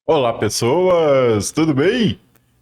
Olá, pessoas! Tudo bem?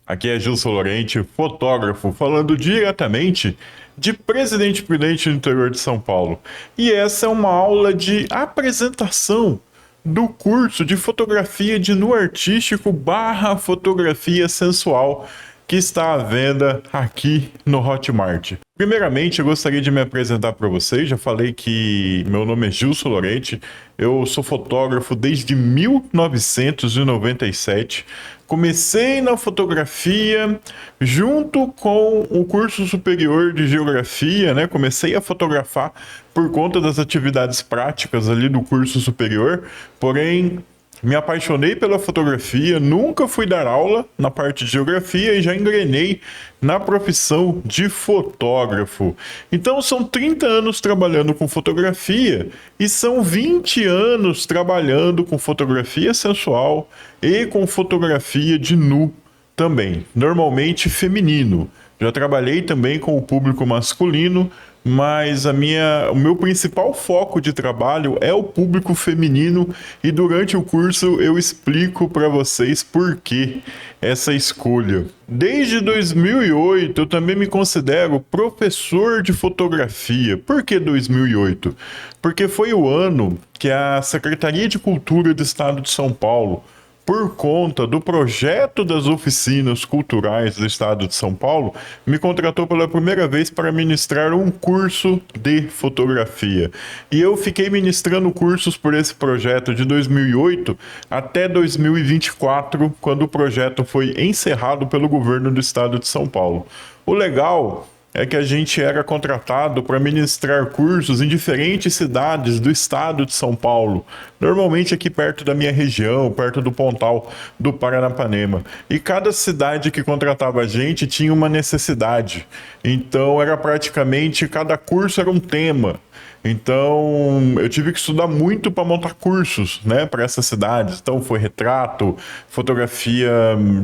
Aqui é Gilson Lorente, fotógrafo, falando diretamente de Presidente Prudente no interior de São Paulo. E essa é uma aula de apresentação do curso de fotografia de nu artístico barra fotografia sensual que está à venda aqui no Hotmart. Primeiramente, eu gostaria de me apresentar para vocês. Já falei que meu nome é Gilson Lorente, eu sou fotógrafo desde 1997. Comecei na fotografia junto com o curso superior de geografia, né? Comecei a fotografar por conta das atividades práticas ali do curso superior, porém me apaixonei pela fotografia, nunca fui dar aula na parte de geografia e já engrenei na profissão de fotógrafo. Então são 30 anos trabalhando com fotografia e são 20 anos trabalhando com fotografia sensual e com fotografia de nu também, normalmente feminino. Já trabalhei também com o público masculino, mas o meu principal foco de trabalho é o público feminino e durante o curso eu explico para vocês por que essa escolha. Desde 2008 eu também me considero professor de fotografia. Por que 2008? Porque foi o ano que a Secretaria de Cultura do Estado de São Paulo, por conta do projeto das oficinas culturais do estado de São Paulo, me contratou pela primeira vez para ministrar um curso de fotografia. E eu fiquei ministrando cursos por esse projeto de 2008 até 2024, quando o projeto foi encerrado pelo governo do estado de São Paulo. O legal é que a gente era contratado para ministrar cursos em diferentes cidades do estado de São Paulo, normalmente aqui perto da minha região, perto do Pontal do Paranapanema. E cada cidade que contratava a gente tinha uma necessidade. Então era praticamente cada curso era um tema. Então, eu tive que estudar muito para montar cursos, né, para essas cidades. Então, foi retrato, fotografia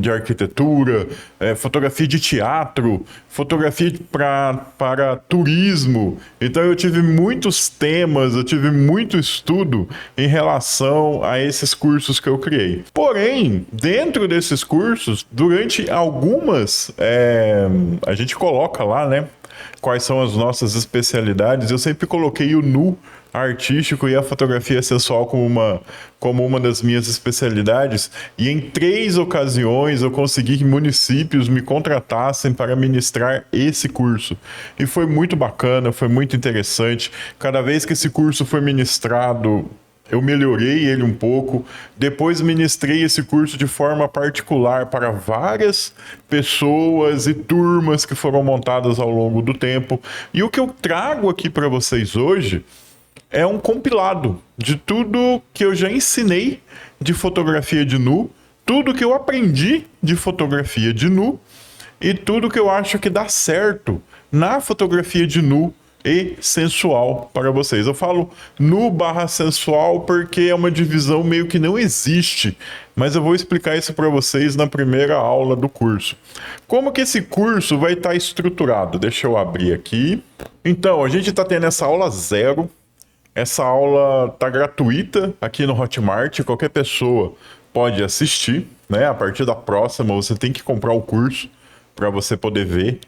de arquitetura, fotografia de teatro, fotografia para turismo. Então, eu tive muitos temas, eu tive muito estudo em relação a esses cursos que eu criei. Porém, dentro desses cursos, durante algumas, a gente coloca lá, né, quais são as nossas especialidades. Eu sempre coloquei o nu artístico e a fotografia sensual como uma das minhas especialidades, e em 3 ocasiões eu consegui que municípios me contratassem para ministrar esse curso. E foi muito bacana, foi muito interessante. Cada vez que esse curso foi ministrado, eu melhorei ele um pouco. Depois ministrei esse curso de forma particular para várias pessoas e turmas que foram montadas ao longo do tempo. E o que eu trago aqui para vocês hoje é um compilado de tudo que eu já ensinei de fotografia de nu, tudo que eu aprendi de fotografia de nu e tudo que eu acho que dá certo na fotografia de nu e sensual para vocês. Eu falo nu barra sensual porque é uma divisão meio que não existe, mas eu vou explicar isso para vocês na primeira aula do curso. Como que esse curso vai estar estruturado? Deixa eu abrir aqui. Então, a gente está tendo essa aula zero. Essa aula está gratuita aqui no Hotmart, qualquer pessoa pode assistir, né? A partir da próxima você tem que comprar o curso para você poder ver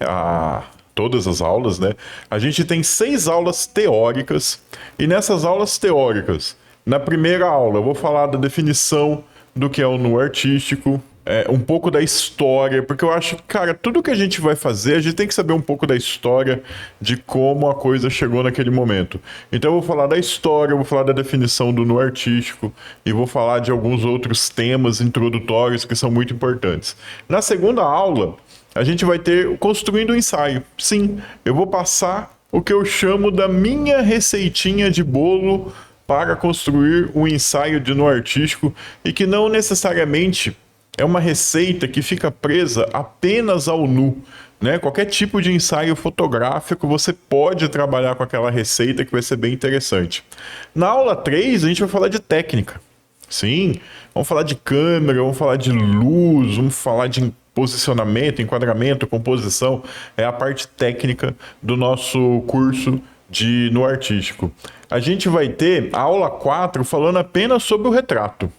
todas as aulas, né? A gente tem 6 aulas teóricas e nessas aulas teóricas, na primeira aula eu vou falar da definição do que é o nu artístico, um pouco da história, porque eu acho que, cara, tudo que a gente vai fazer, a gente tem que saber um pouco da história de como a coisa chegou naquele momento. Então eu vou falar da história, eu vou falar da definição do nu artístico e vou falar de alguns outros temas introdutórios que são muito importantes. Na segunda aula, a gente vai ter construindo um ensaio. Sim, eu vou passar o que eu chamo da minha receitinha de bolo para construir um ensaio de nu artístico e que não necessariamente é uma receita que fica presa apenas ao nu, né? Qualquer tipo de ensaio fotográfico você pode trabalhar com aquela receita que vai ser bem interessante. Na aula 3 a gente vai falar de técnica. Sim, vamos falar de câmera, vamos falar de luz, vamos falar de posicionamento, enquadramento, composição. É a parte técnica do nosso curso no artístico. A gente vai ter a aula 4 falando apenas sobre o retrato.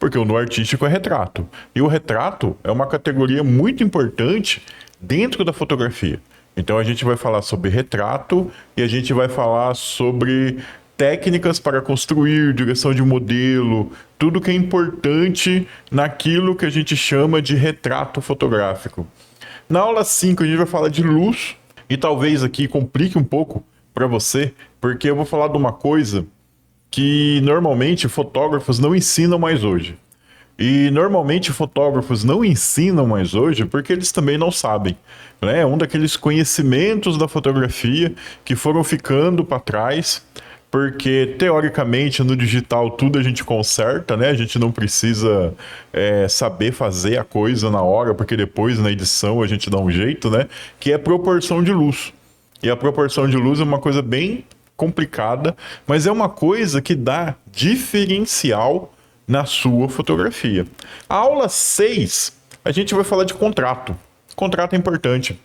Porque o no artístico é retrato. E o retrato é uma categoria muito importante dentro da fotografia. Então a gente vai falar sobre retrato e a gente vai falar sobre técnicas para construir, direção de modelo, tudo que é importante naquilo que a gente chama de retrato fotográfico. Na aula 5 a gente vai falar de luz e talvez aqui complique um pouco para você, porque eu vou falar de uma coisa que normalmente fotógrafos não ensinam mais hoje. E normalmente fotógrafos não ensinam mais hoje porque eles também não sabem. Né? É um daqueles conhecimentos da fotografia que foram ficando para trás, porque teoricamente no digital tudo a gente conserta, né? A gente não precisa saber fazer a coisa na hora, porque depois na edição a gente dá um jeito, né? Que é proporção de luz. E a proporção de luz é uma coisa bem complicada, mas é uma coisa que dá diferencial na sua fotografia. A aula 6, a gente vai falar de contrato. Contrato é importante.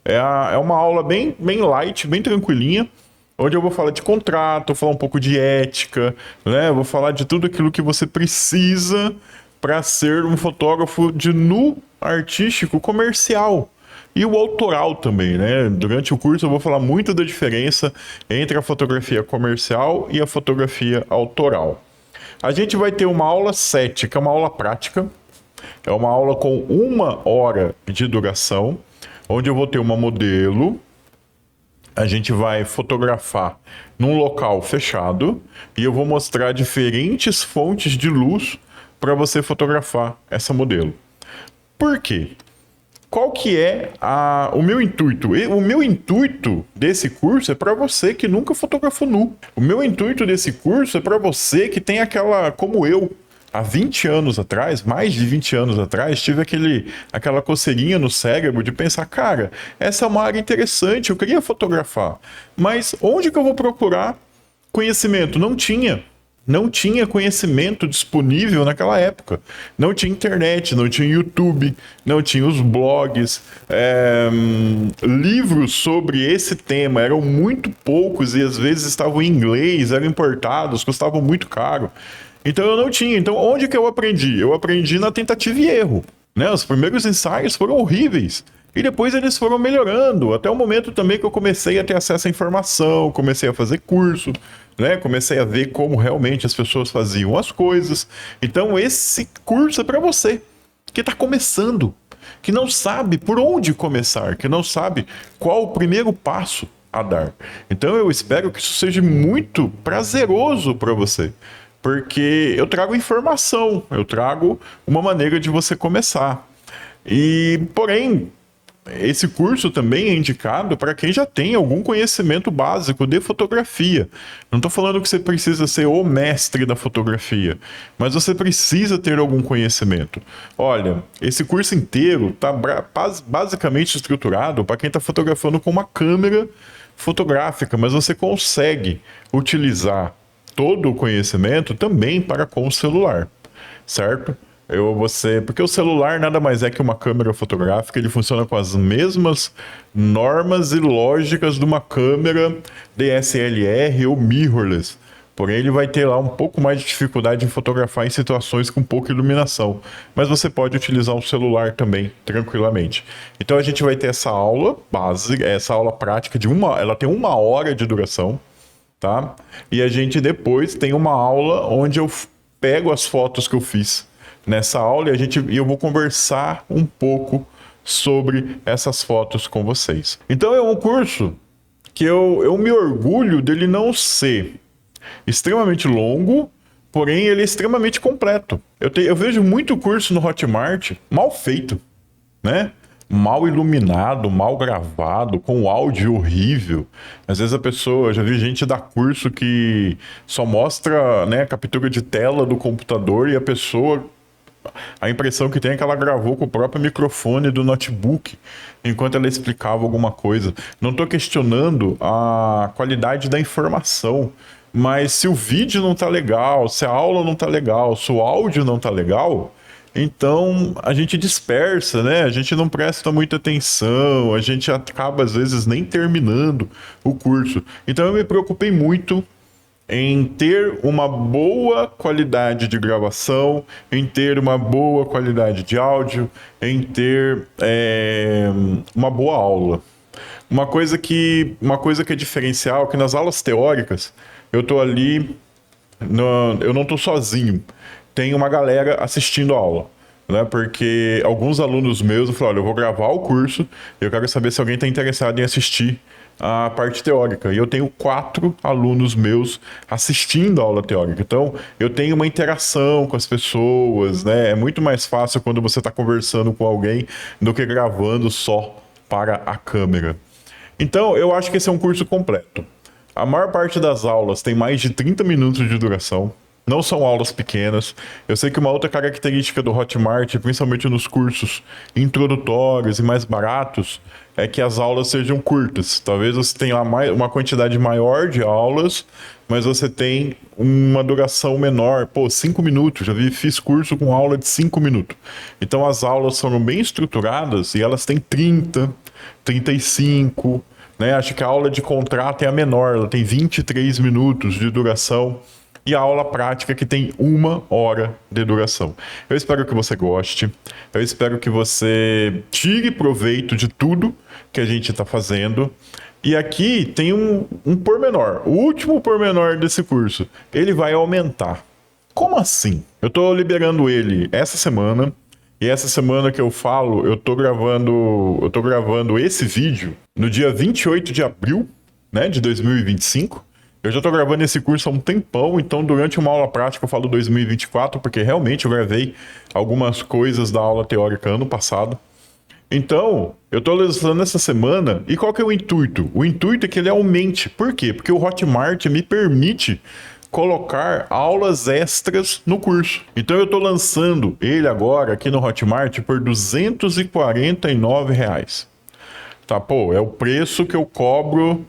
É uma aula bem light, bem tranquilinha, onde eu vou falar de contrato, vou falar um pouco de ética, né? Vou falar de tudo aquilo que você precisa para ser um fotógrafo de nu artístico comercial. E o autoral também, né? Durante o curso eu vou falar muito da diferença entre a fotografia comercial e a fotografia autoral. A gente vai ter uma aula 7, que é uma aula prática. É uma aula com 1 hora de duração, onde eu vou ter uma modelo. A gente vai fotografar num local fechado e eu vou mostrar diferentes fontes de luz para você fotografar essa modelo. Por quê? Qual que é o meu intuito? O meu intuito desse curso é para você que nunca fotografou nu. O meu intuito desse curso é para você que tem aquela, como eu, há 20 anos atrás, mais de 20 anos atrás, tive aquela coceirinha no cérebro de pensar, cara, essa é uma área interessante, eu queria fotografar. Mas onde que eu vou procurar conhecimento? Não tinha. Não tinha conhecimento disponível naquela época. Não tinha internet, não tinha YouTube, não tinha os blogs. Livros sobre esse tema eram muito poucos e às vezes estavam em inglês, eram importados, custavam muito caro. Então eu não tinha. Então onde que eu aprendi? Eu aprendi na tentativa e erro. Né? Os primeiros ensaios foram horríveis. E depois eles foram melhorando, até o momento também que eu comecei a ter acesso à informação, comecei a fazer curso, né? Comecei a ver como realmente as pessoas faziam as coisas. Então esse curso é para você que está começando, que não sabe por onde começar, que não sabe qual o primeiro passo a dar. Então eu espero que isso seja muito prazeroso para você, porque eu trago informação, eu trago uma maneira de você começar. Porém, esse curso também é indicado para quem já tem algum conhecimento básico de fotografia. Não estou falando que você precisa ser o mestre da fotografia, mas você precisa ter algum conhecimento. Olha, esse curso inteiro está basicamente estruturado para quem está fotografando com uma câmera fotográfica, mas você consegue utilizar todo o conhecimento também para com o celular, certo? Porque o celular nada mais é que uma câmera fotográfica, ele funciona com as mesmas normas e lógicas de uma câmera DSLR ou mirrorless. Porém, ele vai ter lá um pouco mais de dificuldade em fotografar em situações com pouca iluminação. Mas você pode utilizar o celular também, tranquilamente. Então a gente vai ter essa aula básica, essa aula prática ela tem 1 hora de duração, tá? E a gente depois tem uma aula onde eu pego as fotos que eu fiz nessa aula e eu vou conversar um pouco sobre essas fotos com vocês. Então é um curso que eu me orgulho dele não ser extremamente longo, porém ele é extremamente completo. Eu vejo muito curso no Hotmart mal feito, né? Mal iluminado, mal gravado, com áudio horrível. Às vezes eu já vi gente dar curso que só mostra, né, a captura de tela do computador e a impressão que tem é que ela gravou com o próprio microfone do notebook enquanto ela explicava alguma coisa. Não estou questionando a qualidade da informação, mas se o vídeo não está legal, se a aula não está legal, se o áudio não está legal, então a gente dispersa, né? A gente não presta muita atenção, a gente acaba às vezes nem terminando o curso. Então eu me preocupei muito em ter uma boa qualidade de gravação, em ter uma boa qualidade de áudio, em ter uma boa aula. Uma coisa que é diferencial, que nas aulas teóricas, eu tô ali, eu não tô sozinho. Tem uma galera assistindo a aula, né? Porque alguns alunos meus, eu falo, olha, eu vou gravar o curso, eu quero saber se alguém está interessado em assistir a parte teórica. E eu tenho 4 alunos meus assistindo a aula teórica. Então, eu tenho uma interação com as pessoas, né? É muito mais fácil quando você está conversando com alguém do que gravando só para a câmera. Então, eu acho que esse é um curso completo. A maior parte das aulas tem mais de 30 minutos de duração. Não são aulas pequenas. Eu sei que uma outra característica do Hotmart, principalmente nos cursos introdutórios e mais baratos, é que as aulas sejam curtas. Talvez você tenha lá uma quantidade maior de aulas, mas você tem uma duração menor. Pô, 5 minutos. Fiz curso com aula de 5 minutos. Então as aulas foram bem estruturadas e elas têm 30, 35, né? Acho que a aula de contrato é a menor, ela tem 23 minutos de duração. E a aula prática que tem 1 hora de duração. Eu espero que você goste, eu espero que você tire proveito de tudo que a gente está fazendo. E aqui tem um pormenor, o último pormenor desse curso, ele vai aumentar. Como assim? Eu estou liberando ele essa semana, e essa semana que eu falo, eu tô gravando esse vídeo no dia 28 de abril, né, de 2025. Eu já tô gravando esse curso há um tempão, então durante uma aula prática eu falo 2024, porque realmente eu gravei algumas coisas da aula teórica ano passado. Então, eu tô lançando essa semana, e qual que é o intuito? O intuito é que ele aumente. Por quê? Porque o Hotmart me permite colocar aulas extras no curso. Então eu tô lançando ele agora aqui no Hotmart por R$ 249. Tá, pô, é o preço que eu cobro,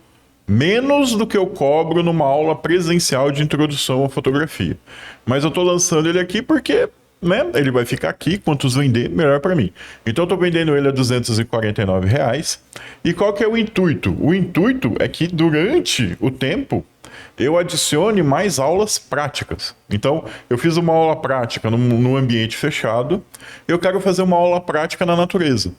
menos do que eu cobro numa aula presencial de introdução à fotografia. Mas eu tô lançando ele aqui porque, né, ele vai ficar aqui, quantos vender, melhor para mim. Então eu tô vendendo ele a R$ 249. E qual que é o intuito? O intuito é que durante o tempo eu adicione mais aulas práticas. Então, eu fiz uma aula prática num ambiente fechado, eu quero fazer uma aula prática na natureza.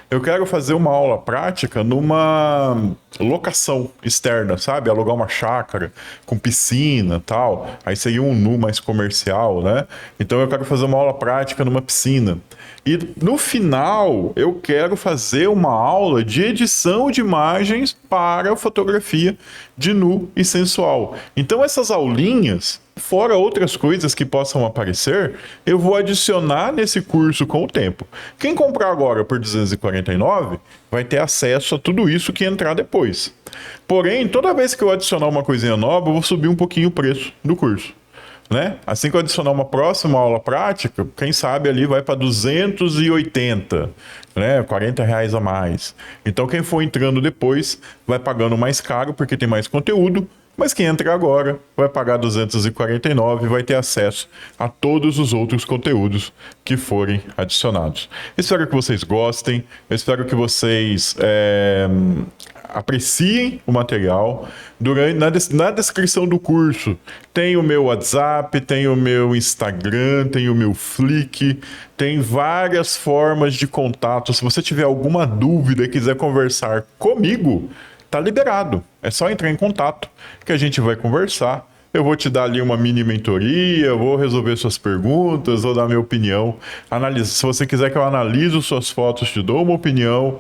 Eu quero fazer uma aula prática numa locação externa, sabe? Alugar uma chácara com piscina e tal. Aí seria um nu mais comercial, né? Então eu quero fazer uma aula prática numa piscina. E no final, eu quero fazer uma aula de edição de imagens para fotografia de nu e sensual. Então essas aulinhas, fora outras coisas que possam aparecer, eu vou adicionar nesse curso com o tempo. Quem comprar agora por R$ 249 vai ter acesso a tudo isso que entrar depois. Porém, toda vez que eu adicionar uma coisinha nova, eu vou subir um pouquinho o preço do curso, né? Assim que eu adicionar uma próxima aula prática, quem sabe ali vai para 280, né? R$ 40 a mais. Então quem for entrando depois vai pagando mais caro porque tem mais conteúdo. Mas quem entra agora vai pagar R$ 249 e vai ter acesso a todos os outros conteúdos que forem adicionados. Espero que vocês gostem, eu espero que vocês apreciem o material. Na descrição do curso tem o meu WhatsApp, tem o meu Instagram, tem o meu Flick, tem várias formas de contato. Se você tiver alguma dúvida e quiser conversar comigo, tá liberado. É só entrar em contato que a gente vai conversar. Eu vou te dar ali uma mini mentoria, vou resolver suas perguntas, vou dar minha opinião. Se você quiser que eu analise suas fotos, te dou uma opinião,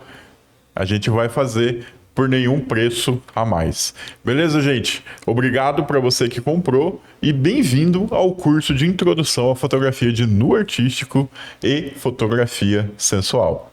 a gente vai fazer por nenhum preço a mais. Beleza, gente? Obrigado para você que comprou e bem-vindo ao curso de introdução à fotografia de nu artístico e fotografia sensual.